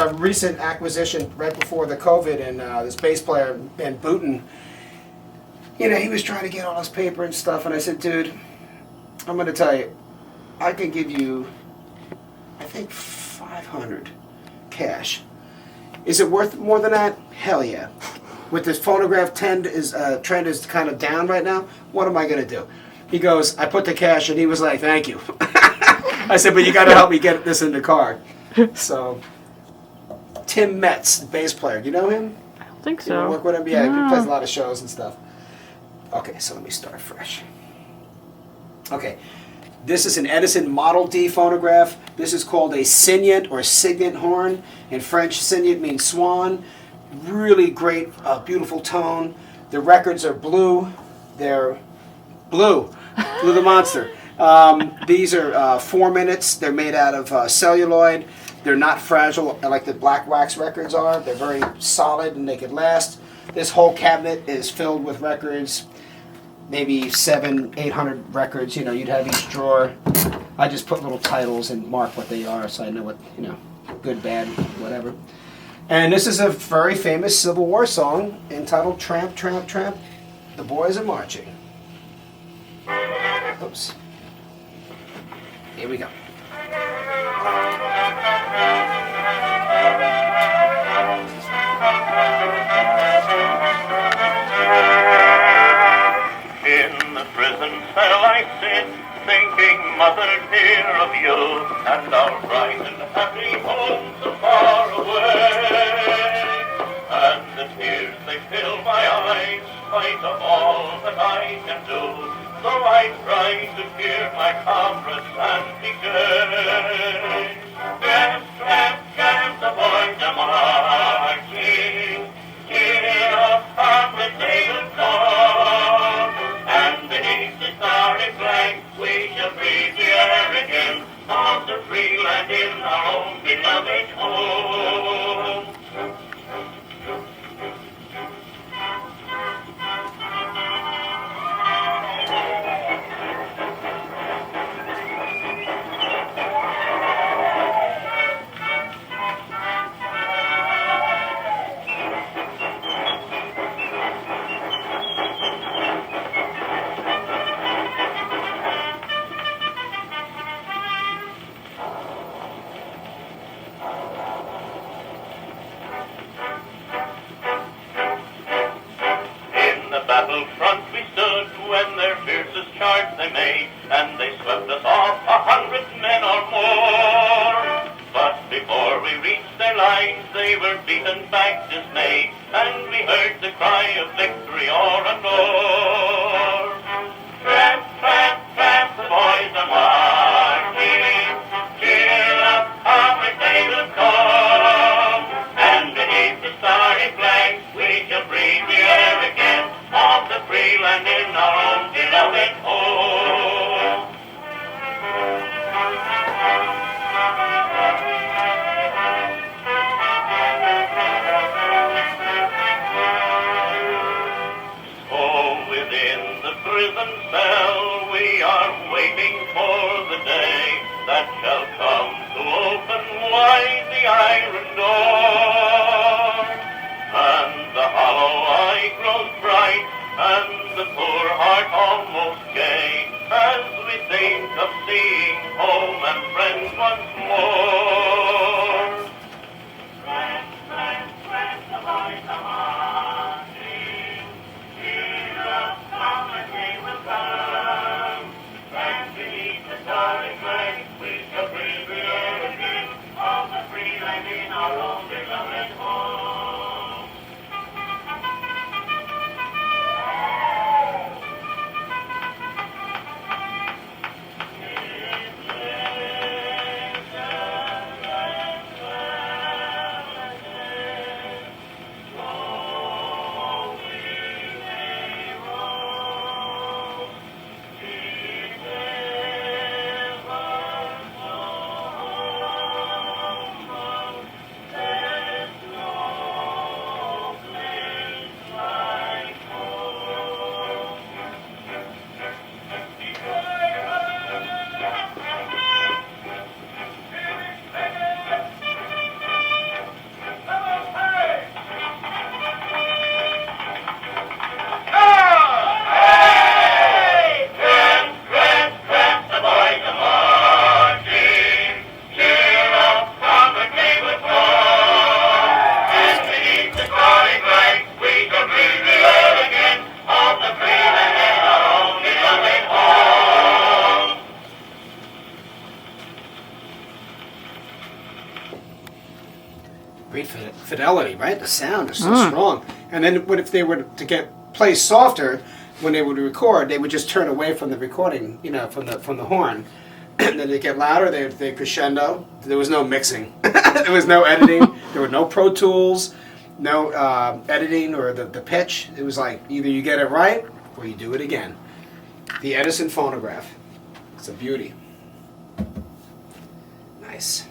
A recent acquisition right before the COVID, and this bass player, Ben Booten, he was trying to get all his paper and stuff, and I said, dude, I'm going to tell you, I can give you, I think, 500 cash. Is it worth more than that? Hell yeah. With this phonograph trend is kind of down right now, what am I going to do? He goes, I put the cash, and he was like, thank you. I said, but you got to help me get this in the car. So, Tim Metz, the bass player. Do you know him? I don't think You ever so. work with him? Yeah, No. he plays a lot of shows and stuff. Okay, so let me start fresh. Okay, this is an Edison Model D phonograph. This is called a Cygnet or Cygnet Horn. In French, Cygnet means swan. Really great, beautiful tone. The records are blue. They're blue. Blue the Monster. These are 4 minutes. They're made out of celluloid. They're not fragile like the black wax records are. They're very solid and they could last. This whole cabinet is filled with records. Maybe 700-800 records. You'd have each drawer. I just put little titles and mark what they are so I know what, good, bad, whatever. And this is a very famous Civil War song entitled Tramp-Tramp-Tramp, The Boys Are Marching. Oops. Here we go. In the prison cell I sit, thinking, Mother dear, of you, and our bright and happy home so far away. And the tears, they fill my eyes, spite of all that I can do, though I try to cheer my comrades and be gay. Tramp, tramp, tramp, the boys are marching, cheer up, comrades, they will come, and beneath the starry flag we shall breathe the air again of the free land in our own beloved home. Battlefront we stood when their fiercest charge they made, and they swept us off 100 men or more. But before we reached their lines, they were beaten back dismayed, and we heard the cry of victory o'er and o'er. Tramp, tramp, tramp, the boys are marching, cheer up, comrades, they will come, and beneath the starry flag we shall breathe the air again of the free land in our own beloved home. So within the prison cell we are waiting for the day that shall come to open wide the iron door, and the hollow eye grows bright, and the poor heart almost gay, as we think of seeing home and friends once more. Tramp, tramp, tramp, the boys are marching, cheer up, comrades, they will come, and beneath the starry flag we shall breathe the air again of the free land in our own beloved home. Great fidelity, right? The sound is so strong. And then what if they were to get play softer when they would record? They would just turn away from the recording, you know, from the horn. And then they get louder. They crescendo. There was no mixing. There was no editing. There were no Pro Tools, no editing or the pitch. It was like either you get it right or you do it again. The Edison phonograph. It's a beauty. Nice.